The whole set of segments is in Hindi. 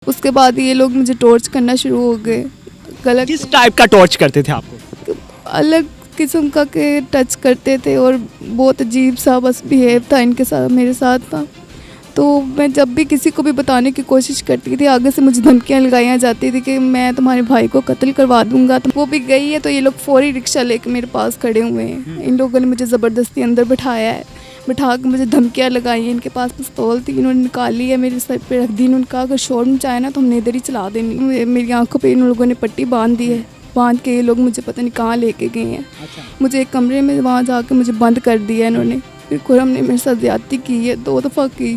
उसके बाद ये लोग मुझे टॉर्च करना शुरू हो गए। गलत किस टाइप का टॉर्च करते थे आपको? अलग किस्म का के टच करते थे और बहुत अजीब सा बस बिहेव था इनके साथ, मेरे साथ था। तो मैं जब भी किसी को भी बताने की कोशिश करती थी, आगे से मुझे धमकियाँ लगाई जाती थी कि मैं तुम्हारे भाई को कत्ल करवा दूंगा। तो वो भी गई है तो ये लोग फौरी रिक्शा लेके मेरे पास खड़े हुए हैं। इन लोगों ने मुझे ज़बरदस्ती अंदर बिठाया है, बिठा के मुझे धमकियाँ लगाई हैं। इनके पास पिस्तौल थी, इन्होंने निकाली है, मेरे सर पे रख दी। उनका अगर शोर मचाया ना तो हमने इधर ही चला देनी। मेरी आंखों पे इन लोगों ने पट्टी बांध दी है, बांध के ये लोग मुझे पता नहीं कहाँ लेके गए हैं। अच्छा। मुझे एक कमरे में वहाँ जाके मुझे बंद कर दिया इन्होंने। फिर खुरम ने मेरे साथ ज़्यादती की है, 2 दफ़ा की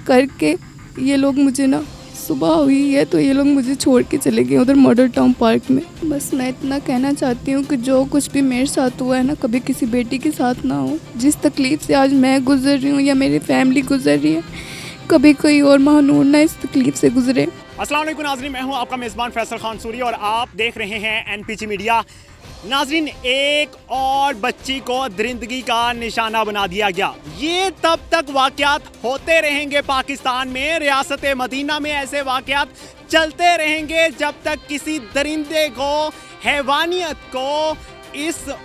करके ये लोग मुझे ना, सुबह हुई है तो ये लोग मुझे छोड़ के चले गए उधर मॉडल टाउन पार्क में। बस मैं इतना कहना चाहती हूँ कि जो कुछ भी मेरे साथ हुआ है ना, कभी किसी बेटी के साथ ना हो। जिस तकलीफ़ से आज मैं गुजर रही हूँ या मेरी फैमिली गुजर रही है, कभी कोई और महानूर ना इस तकलीफ़ से गुजरे। अस्सलाम वालेकुम नाज़रीन, मैं हूं आपका मेज़बान फैसल खान सूरी और आप देख रहे हैं एनपीसी मीडिया। नाज़रीन, एक और बच्ची को दरिंदगी का निशाना बना दिया गया। ये तब तक वाक़यात होते रहेंगे पाकिस्तान में, रियासत मदीना में ऐसे वाक़यात चलते रहेंगे जब तक किसी दरिंदे को, हैवानियत को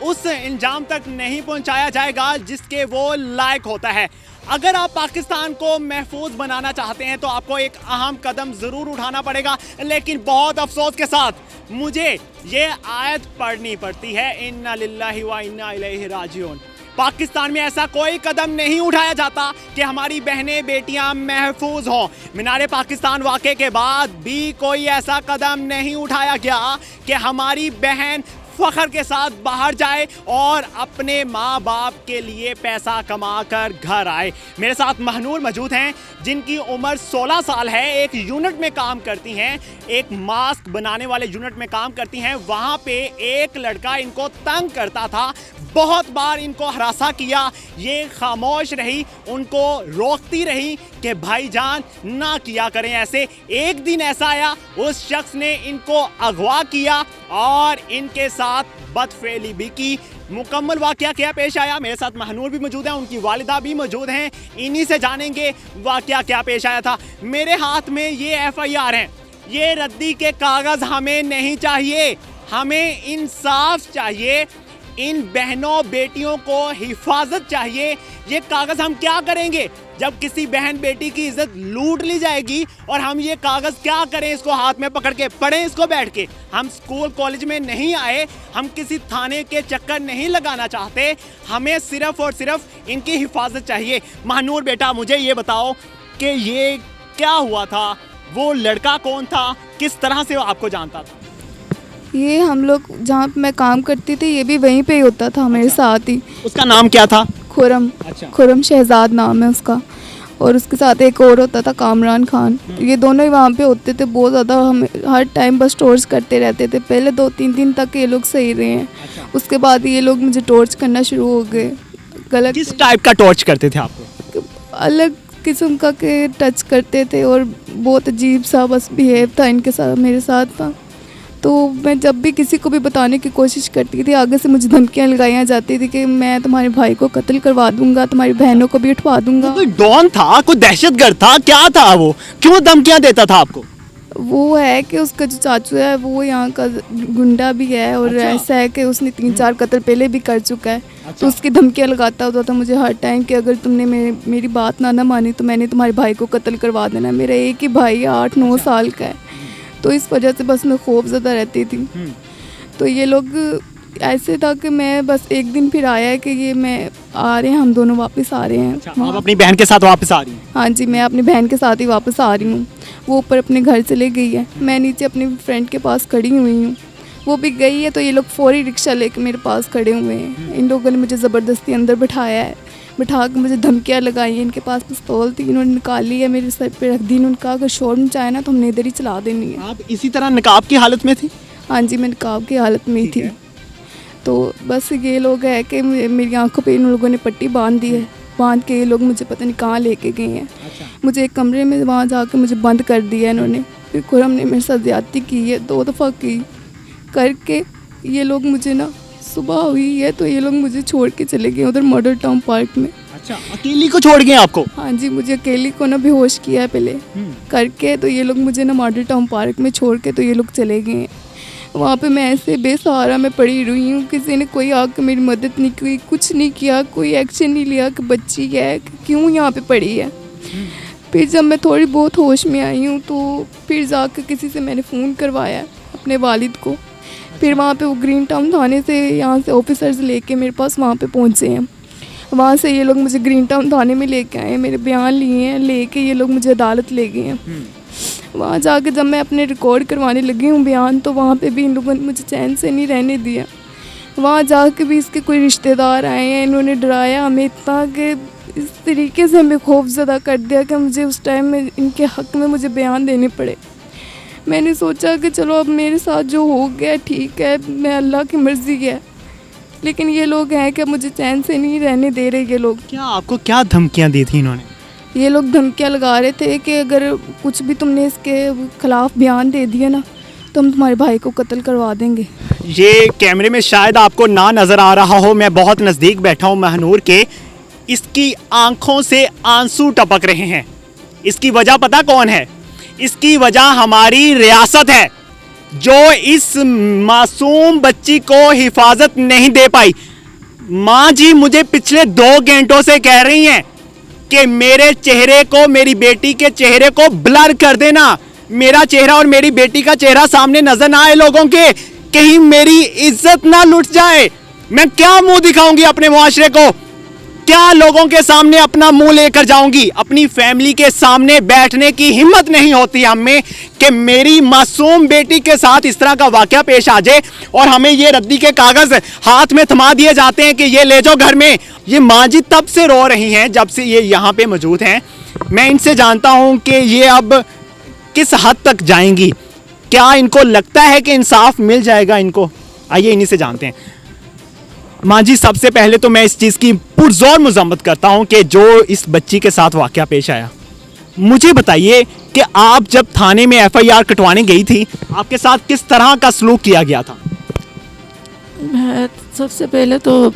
उस इंजाम तक नहीं पहुंचाया जाएगा जिसके वो लायक होता है। अगर आप पाकिस्तान को महफूज बनाना चाहते हैं तो आपको एक अहम कदम ज़रूर उठाना पड़ेगा, लेकिन बहुत अफसोस के साथ मुझे ये आयत पढ़नी पड़ती है, इन्ना लिल्लाहि व इन्ना इलैहि राजिऊन। पाकिस्तान में ऐसा कोई कदम नहीं उठाया जाता कि हमारी बहनें बेटियां महफूज हों। मीनार पाकिस्तान वाक़े के बाद भी कोई ऐसा कदम नहीं उठाया गया कि हमारी बहन फ़ख्र के साथ बाहर जाए और अपने माँ बाप के लिए पैसा कमा कर घर आए। मेरे साथ महनूर मौजूद हैं जिनकी उम्र 16 साल है, एक यूनिट में काम करती हैं, एक मास्क बनाने वाले यूनिट में काम करती हैं। वहाँ पे एक लड़का इनको तंग करता था, बहुत बार इनको हरासा किया, ये खामोश रही, उनको रोकती रही कि भाईजान ना किया करें ऐसे। एक दिन ऐसा आया, उस शख्स ने इनको अगवा किया और इनके साथ बदफेली भी की। मुकम्मल वाक़या क्या पेश आया, मेरे साथ महनूर भी मौजूद हैं, उनकी वालिदा भी मौजूद हैं, इन्हीं से जानेंगे वाक़या क्या पेश आया था। मेरे हाथ में ये FIR हैं, ये रद्दी के कागज़ हमें नहीं चाहिए, हमें इंसाफ चाहिए, इन बहनों बेटियों को हिफाजत चाहिए। ये कागज़ हम क्या करेंगे जब किसी बहन बेटी की इज्जत लूट ली जाएगी, और हम ये कागज़ क्या करें, इसको हाथ में पकड़ के पढ़ें इसको बैठ के। हम स्कूल कॉलेज में नहीं आए, हम किसी थाने के चक्कर नहीं लगाना चाहते, हमें सिर्फ और सिर्फ इनकी हिफाजत चाहिए। महानूर बेटा, मुझे ये बताओ कि ये क्या हुआ था, वो लड़का कौन था, किस तरह से वो आपको जानता था? ये हम लोग जहाँ पे मैं काम करती थी, ये भी वहीं पे ही होता था मेरे साथ ही। उसका नाम क्या था? खुरम। अच्छा। खुरम शहजाद नाम है उसका, और उसके साथ एक और होता था कामरान खान। ये दोनों ही वहाँ पे होते थे। बहुत ज़्यादा हम हर टाइम बस टॉर्च करते रहते थे। पहले 2-3 दिन तक ये लोग सही रहे हैं। अच्छा। उसके बाद ये लोग मुझे टॉर्च करना शुरू हो गए। गलत किस टाइप का टॉर्च करते थे आपको? अलग किस्म का के टच करते थे और बहुत अजीब सा बस बिहेव था इनके साथ, मेरे साथ था। तो मैं जब भी किसी को भी बताने की कोशिश करती थी, आगे से मुझे धमकियाँ लगाई जाती थी कि मैं तुम्हारे भाई को कत्ल करवा दूंगा, तुम्हारी बहनों को भी उठवा दूंगा। कोई डॉन था, कोई दहशतगर्द था, क्या था वो, क्यों धमकियाँ देता था आपको? वो है कि उसका जो चाचू है वो यहाँ का गुंडा भी है, और अच्छा। ऐसा है कि उसने 3-4 कत्ल पहले भी कर चुका है। अच्छा। तो उसकी धमकियाँ लगाता होता था मुझे हर टाइम कि अगर तुमने मेरी बात ना मानी तो मैंने तुम्हारे भाई को कत्ल करवा देना। मेरा एक ही भाई 8-9 साल का है, तो इस वजह से बस मैं खौफज़दा रहती थी। तो ये लोग ऐसे था कि मैं बस एक दिन फिर आया है कि ये मैं आ रहे हैं, हम दोनों वापस आ रहे हैं। अच्छा, आप अपनी बहन के साथ वापस आ रही हैं? हाँ जी, मैं अपनी बहन के साथ ही वापस आ रही हूँ। वो ऊपर अपने घर चले गई है, मैं नीचे अपनी फ्रेंड के पास खड़ी हुई हूँ। वो भी गई है तो ये लोग फौरी रिक्शा लेके मेरे पास खड़े हुए हैं। इन लोगों ने मुझे ज़बरदस्ती अंदर बिठाया है, बिठा के मुझे धमकियाँ लगाई हैं। इनके पास पिस्तौल थी, इन्होंने निकाली है, मेरे सर पे रख दी। उनका अगर शोर मचाया ना तो हमने इधर ही चला देनी है। आप इसी तरह नकाब की हालत में थी? हाँ जी, मैं नकाब की हालत में ही ठीक थी। है। तो बस ये लोग है कि मेरी आंखों पे इन लोगों ने पट्टी बांध दी है, बांध के ये लोग मुझे पता नहीं कहाँ लेके गए हैं। अच्छा। मुझे एक कमरे में वहाँ जाके मुझे बंद कर दिया इन्होंने। फिर खुरम ने मेरे साथ ज़्यादती की है, 2 दफ़ा की करके ये लोग मुझे ना, सुबह हुई है तो ये लोग मुझे छोड़ के चले गए उधर मॉडल टाउन पार्क में। अच्छा, अकेली को छोड़ गए आपको? हाँ जी, मुझे अकेली को ना बेहोश किया है पहले करके, तो ये लोग मुझे ना मॉडल टाउन पार्क में छोड़ के तो ये लोग चले गए हैं। वहाँ पे मैं ऐसे बेसहारा में पड़ी रही हूँ, किसी ने कोई आकर मेरी मदद नहीं की, कुछ नहीं किया, कोई एक्शन नहीं लिया कि बच्ची है कि क्यों यहाँ पे पड़ी है। फिर जब मैं थोड़ी बहुत होश में आई हूँ तो फिर जाकर किसी से मैंने फ़ोन करवाया अपने वालिद को। फिर वहाँ पे वो ग्रीन टाउन थाने से यहाँ से ऑफिसर्स लेके मेरे पास वहाँ पे पहुँचे हैं। वहाँ से ये लोग मुझे ग्रीन टाउन थाने में लेके आए हैं, मेरे बयान लिए हैं, लेके ये लोग मुझे अदालत ले गए हैं। वहाँ जाके जब मैं अपने रिकॉर्ड करवाने लगी हूँ बयान, तो वहाँ पे भी इन लोगों ने मुझे चैन से नहीं रहने दिया। वहाँ जाके भी इसके कोई रिश्तेदार आए हैं, इन्होंने डराया हमें इतना कि इस तरीके से हमें खौफज़दा कर दिया कि मुझे उस टाइम में इनके हक़ में मुझे बयान देने पड़े। मैंने सोचा कि चलो अब मेरे साथ जो हो गया ठीक है, मैं अल्लाह की मर्ज़ी है, लेकिन ये लोग हैं कि मुझे चैन से नहीं रहने दे रहे। ये लोग क्या आपको क्या धमकियां दी थी इन्होंने? ये लोग धमकियां लगा रहे थे कि अगर कुछ भी तुमने इसके ख़िलाफ़ बयान दे दिया ना तो हम तुम्हारे भाई को कत्ल करवा देंगे। ये कैमरे में शायद आपको ना नज़र आ रहा हो, मैं बहुत नज़दीक बैठा हूँ महनूर के। इसकी आंखों से आंसू टपक रहे हैं। इसकी वजह पता कौन है? इसकी वजह हमारी रियासत है, जो इस मासूम बच्ची को हिफाजत नहीं दे पाई। माँ जी मुझे पिछले 2 घंटों से कह रही हैं कि मेरे चेहरे को, मेरी बेटी के चेहरे को ब्लर कर देना, मेरा चेहरा और मेरी बेटी का चेहरा सामने नजर ना आए लोगों के, कहीं मेरी इज्जत ना लुट जाए। मैं क्या मुंह दिखाऊंगी अपने मुआशरे को? क्या लोगों के सामने अपना मुंह लेकर जाऊंगी? अपनी फैमिली के सामने बैठने की हिम्मत नहीं होती हमें कि मेरी मासूम बेटी के साथ इस तरह का वाकया पेश आ जाए और हमें ये रद्दी के कागज हाथ में थमा दिए जाते हैं कि ये ले जाओ घर में। ये माँ जी तब से रो रही हैं जब से ये यहाँ पे मौजूद हैं। मैं इनसे जानता हूँ कि ये अब किस हद तक जाएंगी, क्या इनको लगता है कि इंसाफ मिल जाएगा इनको? आइए इन्हीं से जानते हैं। माँ जी, सबसे पहले तो मैं इस चीज़ की पुरजोर मजम्मत करता हूँ कि जो इस बच्ची के साथ वाकया पेश आया। मुझे बताइए कि आप जब थाने में FIR कटवाने गई थी, आपके साथ किस तरह का सलूक किया गया था? मैं सबसे पहले तो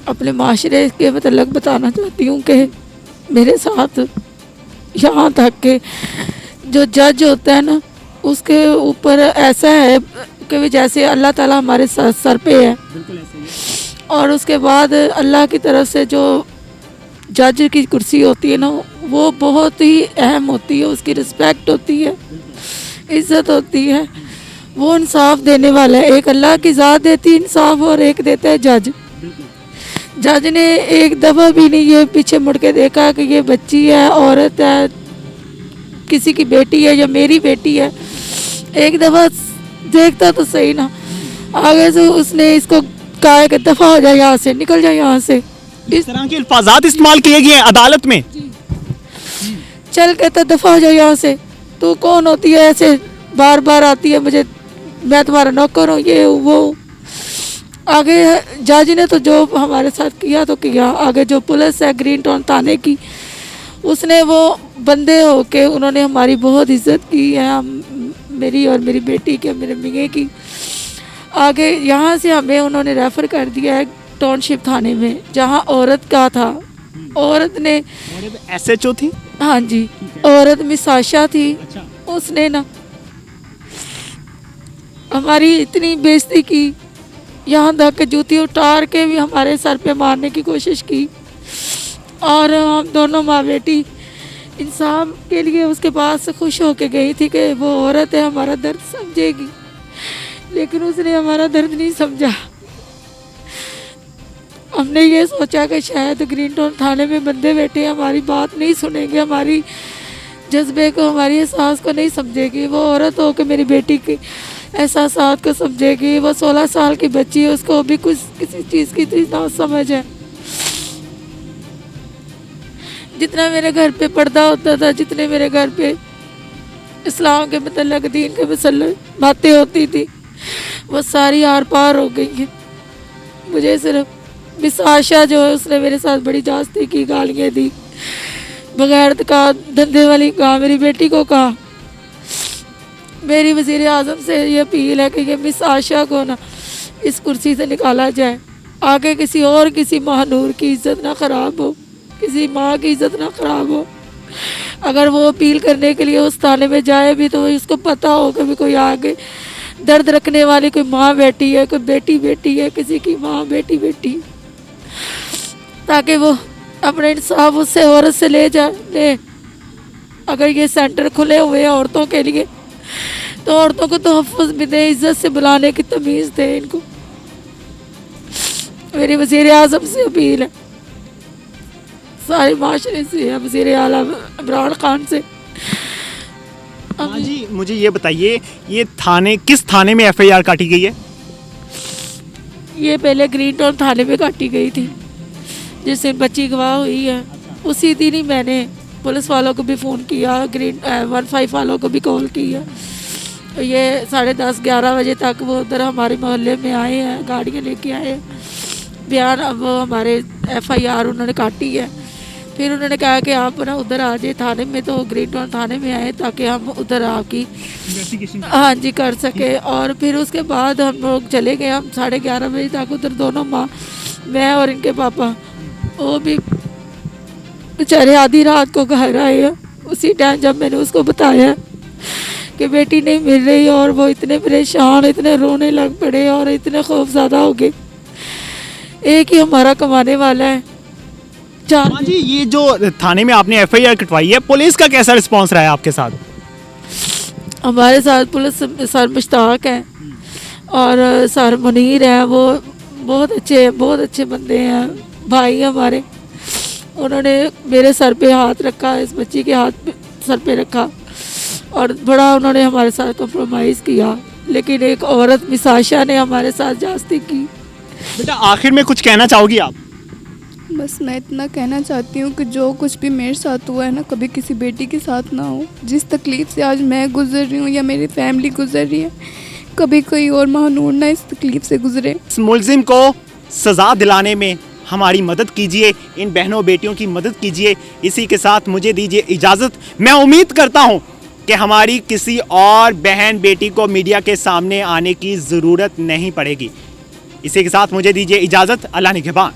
अपने माशरे के मतलब बताना चाहती हूँ कि मेरे साथ यहाँ तक के जो जज होता है ना, उसके ऊपर ऐसा है कि जैसे अल्लाह ताला हमारे सर पे है, और उसके बाद अल्लाह की तरफ से जो जज की कुर्सी होती है ना, वो बहुत ही अहम होती है, उसकी रिस्पेक्ट होती है, इज़्ज़त होती है। वो इंसाफ देने वाला है। एक अल्लाह की ज़ात देती है इंसाफ और एक देता है जज। जज ने एक दफ़ा भी नहीं ये पीछे मुड़ के देखा कि ये बच्ची है, औरत है, किसी की बेटी है या मेरी बेटी है। एक दफ़ा देखता तो सही ना। आगे से उसने इसको कहा कि दफ़ा हो जाए यहाँ से, निकल जाए यहाँ से। इस तरह के अल्फाजात इस्तेमाल किए गए अदालत में। चल कहता दफ़ा हो जाए यहाँ से, तू कौन होती है ऐसे बार बार आती है, मुझे, मैं तुम्हारा नौकर हूँ, ये वो। आगे जज ने तो जो हमारे साथ किया तो किया। आगे जो पुलिस है ग्रीन टाउन थाने की, उसने वो बंदे होके उन्होंने हमारी बहुत इज्जत की है, मेरी और मेरी बेटी के, मेरे मियाँ की। आगे यहाँ से हमें उन्होंने रेफ़र कर दिया है टाउनशिप थाने में, जहाँ औरत का था। औरत ने SHO थी? हाँ जी, औरत मिस आशा थी। अच्छा। उसने ना हमारी इतनी बेइज्जती की, यहाँ तक के जूती उतार के भी हमारे सर पे मारने की कोशिश की। और हम दोनों माँ बेटी इंसाफ के लिए उसके पास खुश होके गई थी कि वो औरत है, हमारा दर्द समझेगी, लेकिन उसने हमारा दर्द नहीं समझा। हमने ये सोचा कि शायद ग्रीन टाउन थाने में बंदे बैठे हमारी बात नहीं सुनेंगे, हमारी जज्बे को, हमारी एहसास को नहीं समझेगी। वो औरत हो के मेरी बेटी की एहसासात को समझेगी। वो 16 साल की बच्ची है, उसको भी कुछ किसी चीज़ की इतनी ना समझ है। जितना मेरे घर पे पर्दा होता था, जितने मेरे घर पे इस्लाम के मतलब दीन के मसले बातें होती थी, वो सारी आर पार हो गई हैं। मुझे सिर्फ मिस आशा जो है उसने मेरे साथ बड़ी जास्ती की, गालियाँ दी, बगैर का धंधे वाली कहा, मेरी बेटी को कहा। मेरी वज़ीर आज़म से ये अपील है कि ये मिस आशा को ना इस कुर्सी से निकाला जाए, आगे किसी और किसी महानूर की इज़्ज़त ना ख़राब हो। किसी माँ की इज्जत ना खराब हो। अगर वो अपील करने के लिए उस थाने में जाए भी तो उसको पता हो कि भी कोई आगे दर्द रखने वाली कोई माँ बैठी है, कोई बेटी बेटी है, किसी की माँ बेटी बेटी, ताकि वो अपने इंसाफ उससे औरत से ले अगर ये सेंटर खुले हुए हैं औरतों के लिए तो औरतों को तहफ़्फ़ुज़ भी दे, इज्जत से बुलाने की तमीज़ दे इनको। मेरी वज़ीर आज़म से अपील है, सारे माशरे से है, वज़ीर आला इमरान खान से। हाँ जी, मुझे ये बताइए, ये थाने किस थाने में एफआईआर काटी गई है? ये पहले ग्रीन टाउन थाने में काटी गई थी, जिससे बच्ची गवाह हुई है। उसी दिन ही मैंने पुलिस वालों को भी फ़ोन किया, 15 वालों को भी कॉल किया। ये 10:30-11 बजे तक वो उधर हमारे मोहल्ले में आए हैं, गाड़ियाँ लेके आए हैं। बयान अब हमारे एफआईआर उन्होंने काटी है। फिर उन्होंने कहा कि आप ना उधर आ जाए थाने में, तो ग्रीन टाउन थाने में आए ताकि हम उधर आपकी हाँ जी कर सके। और फिर उसके बाद हम लोग चले गए, हम 11:30 बजे तक उधर दोनों माँ, मैं और इनके पापा, वो भी बेचारे आधी रात को घर आए हैं। उसी टाइम जब मैंने उसको बताया कि बेटी नहीं मिल रही, और वो इतने परेशान, इतने रोने लग पड़े और इतने खौफज़दा हो गए। एक ही हमारा कमाने वाला है। हाँ जी, ये जो थाने में आपने एफआईआर कटवाई है, पुलिस का कैसा रिस्पांस रहा है आपके साथ? हमारे साथ पुलिस सर मुश्ताक है और सर मुनीर है, वो बहुत अच्छे बंदे हैं, भाई हमारे। उन्होंने मेरे सर पे हाथ रखा, इस बच्ची के हाथ पे सर पे रखा और बड़ा उन्होंने हमारे साथ कॉम्प्रोमाइज़ किया। लेकिन एक औरत मिसाशा ने हमारे साथ जास्ती की। बेटा, आखिर में कुछ कहना चाहोगी आप? बस मैं इतना कहना चाहती हूँ कि जो कुछ भी मेरे साथ हुआ है ना, कभी किसी बेटी के साथ ना हो। जिस तकलीफ़ से आज मैं गुजर रही हूँ या मेरी फैमिली गुजर रही है, कभी कोई और महानूर ना इस तकलीफ़ से गुजरे। इस मुलजिम को सज़ा दिलाने में हमारी मदद कीजिए, इन बहनों बेटियों की मदद कीजिए। इसी के साथ मुझे दीजिए इजाज़त। मैं उम्मीद करता हूँ कि हमारी किसी और बहन बेटी को मीडिया के सामने आने की ज़रूरत नहीं पड़ेगी। इसी के साथ मुझे दीजिए इजाज़त। अल्लाह निगहबान।